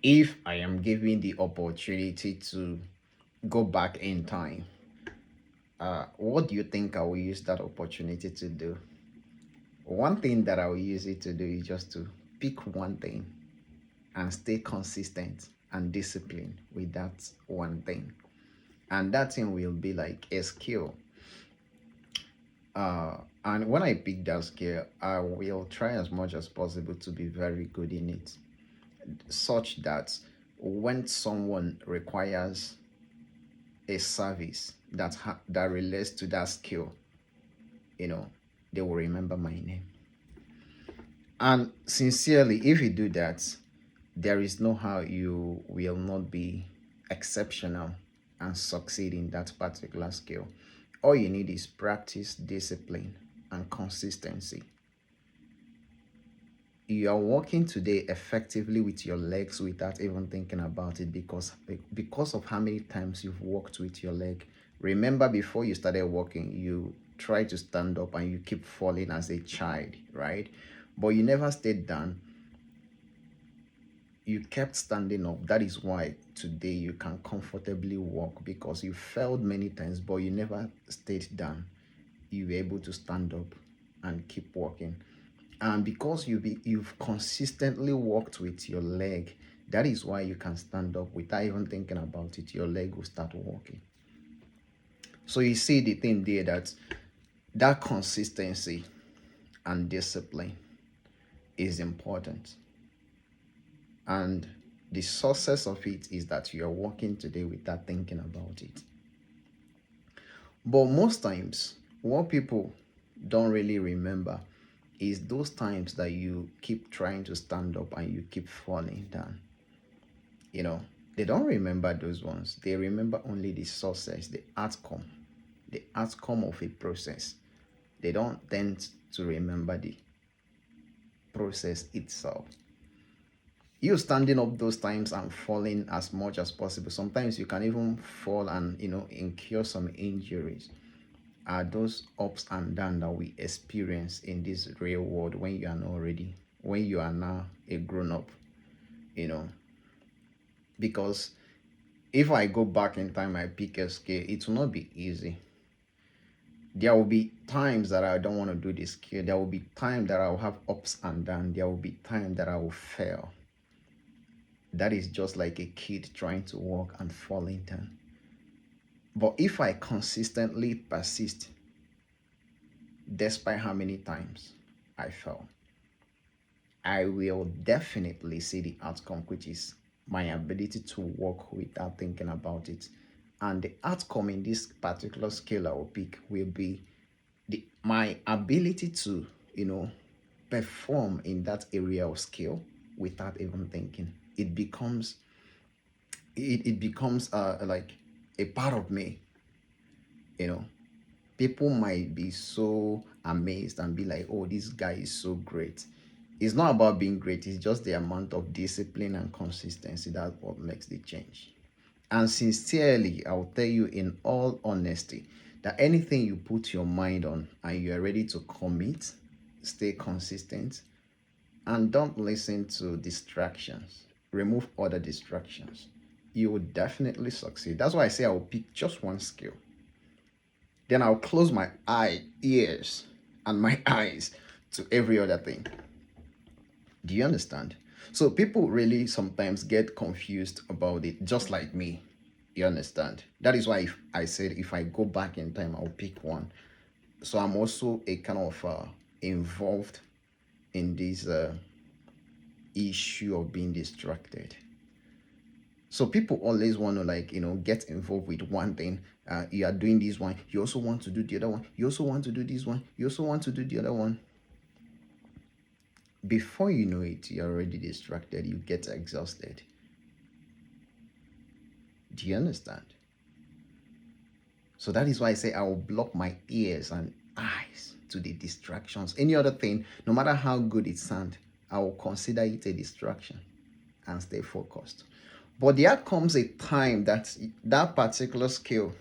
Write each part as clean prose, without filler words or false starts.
If I am given the opportunity to go back in time, what do you think I will use that opportunity to do? One thing that I will use it to do is just to pick one thing and stay consistent and disciplined with that one thing. And that thing will be like a skill. And when I pick that skill, I will try as much as possible to be very good in it, such that when someone requires a service that relates to that skill, you know, they will remember my name. And sincerely, if you do that, there is no how you will not be exceptional and succeed in that particular skill. All you need is practice, discipline, and consistency. You are walking today effectively with your legs without even thinking about it, because of how many times you've walked with your leg. Remember, before you started walking, you try to stand up and you keep falling as a child, right? But you never stayed down. You kept standing up. That is why today you can comfortably walk, because you failed many times, but you never stayed down. You were able to stand up and keep walking. And because you've consistently walked with your leg, that is why you can stand up without even thinking about it. Your leg will start walking. So you see the thing there, that consistency and discipline is important. And the success of it is that you are walking today without thinking about it. But most times, what people don't really remember is those times that you keep trying to stand up and you keep falling down. You know, they don't remember those ones. They remember only the success, the outcome of a process. They don't tend to remember the process itself. You standing up those times and falling as much as possible. Sometimes you can even fall and incur some injuries. Are those ups and downs that we experience in this real world when you are not ready, when you are now a grown up, you know. Because if I go back in time, I pick a skill, it will not be easy. There will be times that I don't want to do this skill. There will be time that I will have ups and downs. There will be time that I will fail. That is just like a kid trying to walk and falling down. But if I consistently persist, despite how many times I fail, I will definitely see the outcome, which is my ability to walk without thinking about it. And the outcome in this particular skill I will pick will be my ability to, perform in that area of skill without even thinking. It becomes like a part of me, you know. People might be so amazed and be like, oh, this guy is so great. It's not about being great, it's just the amount of discipline and consistency. That's what makes the change. And sincerely, I will tell you in all honesty that anything you put your mind on and you are ready to commit, stay consistent, and don't listen to distractions. Remove other distractions. You will definitely succeed. That's why I say I will pick just one skill. Then I'll close my ears, and my eyes to every other thing. Do you understand? So people really sometimes get confused about it, just like me. You understand? That is why if I said if I go back in time, I'll pick one. So I'm also a kind of involved in this issue of being distracted. So people always want to get involved with one thing. You are doing this one, you also want to do the other one. You also want to do this one, you also want to do the other one. Before you know it, you're already distracted. You get exhausted. Do you understand? So that is why I say I will block my ears and eyes to the distractions. Any other thing, no matter how good it sounds, I will consider it a distraction and stay focused. But there comes a time that that particular skill,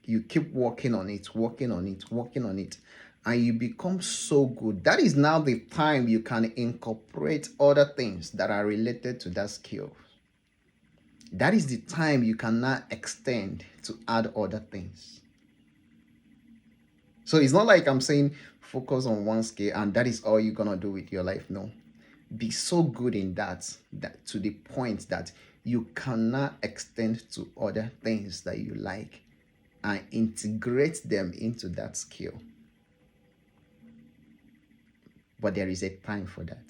you keep working on it, working on it, working on it, and you become so good. That is now the time you can incorporate other things that are related to that skill. That is the time you cannot extend to add other things. So it's not like I'm saying focus on one skill and that is all you're gonna do with your life. No. Be so good in that to the point that you cannot extend to other things that you like and integrate them into that skill. But there is a time for that.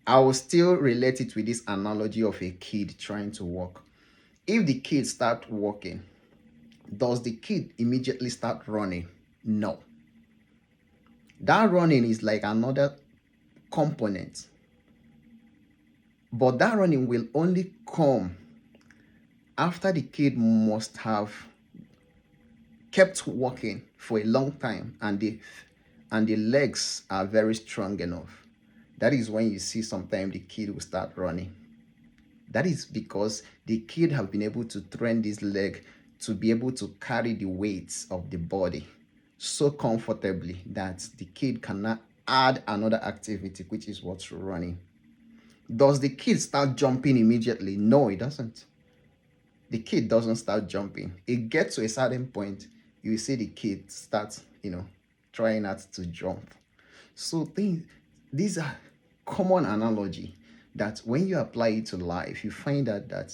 I will still relate it with this analogy of a kid trying to walk. If the kid start walking, does the kid immediately start running? No. That running is like another component. But that running will only come after the kid must have kept walking for a long time and the legs are very strong enough. That is when you see sometimes the kid will start running. That is because the kid have been able to train this leg to be able to carry the weights of the body so comfortably that the kid cannot add another activity, which is what's running. Does the kid start jumping immediately? No, it doesn't. The kid doesn't start jumping. It gets to a certain point, you see the kid start, trying not to jump. So these are common analogy that when you apply it to life, you find out that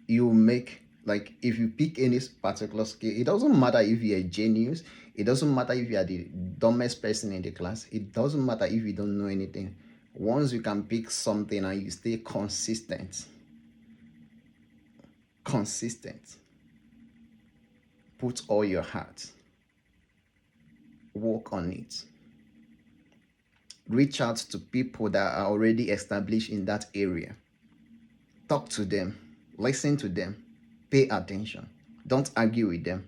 you make, like, if you pick any particular skill, it doesn't matter if you're a genius, it doesn't matter if you are the dumbest person in the class, it doesn't matter if you don't know anything. Once you can pick something and you stay consistent, put all your heart, work on it, reach out to people that are already established in that area, talk to them, listen to them, pay attention, don't argue with them,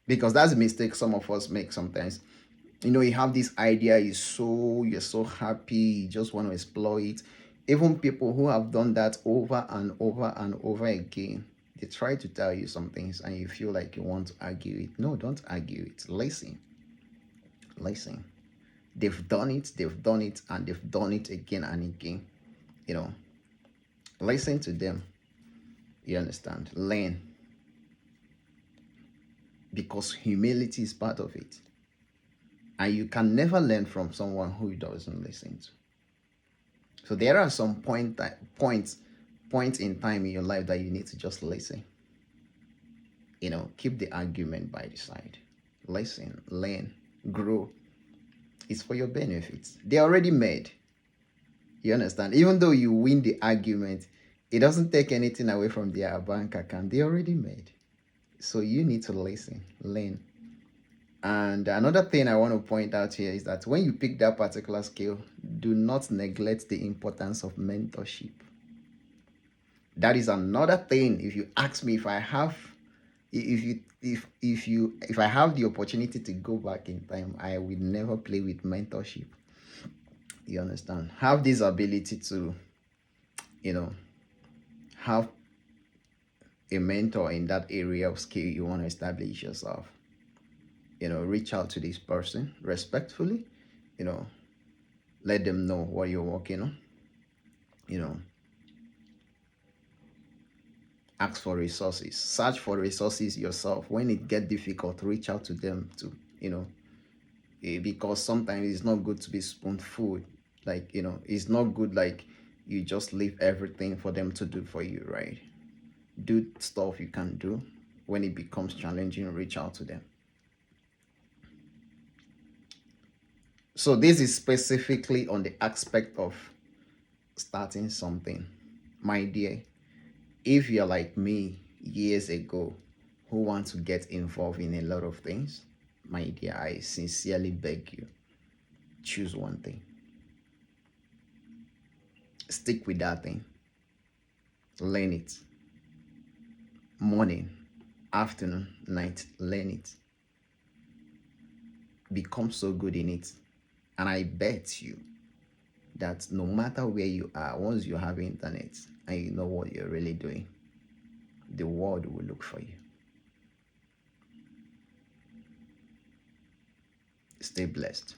because that's a mistake some of us make sometimes. You have this idea, you're so happy, you just want to explore it. Even people who have done that over and over and over again, they try to tell you some things and you feel like you want to argue it. No, don't argue it. Listen. They've done it, and they've done it again and again. Listen to them. You understand? Learn. Because humility is part of it. And you can never learn from someone who doesn't listen to. So there are some points in time in your life that you need to just listen. Keep the argument by the side. Listen, learn, grow. It's for your benefits. They're already made. You understand? Even though you win the argument, it doesn't take anything away from their bank account. They're already made. So you need to listen, learn. And another thing I want to point out here is that when you pick that particular skill, do not neglect the importance of mentorship. That is another thing. If you ask me, if I have the opportunity to go back in time, I will never play with mentorship. You understand? Have this ability to, have a mentor in that area of skill you want to establish yourself. Reach out to this person respectfully, let them know what you're working on, ask for resources, search for resources yourself. When it gets difficult, reach out to them to, because sometimes it's not good to be spoon-fed. Like, it's not good like you just leave everything for them to do for you, right? Do stuff you can do. When it becomes challenging, reach out to them. So this is specifically on the aspect of starting something. My dear, if you're like me years ago who want to get involved in a lot of things, my dear, I sincerely beg you, choose one thing. Stick with that thing. Learn it. Morning, afternoon, night, learn it. Become so good in it. And I bet you that no matter where you are, once you have internet and you know what you're really doing, the world will look for you. Stay blessed.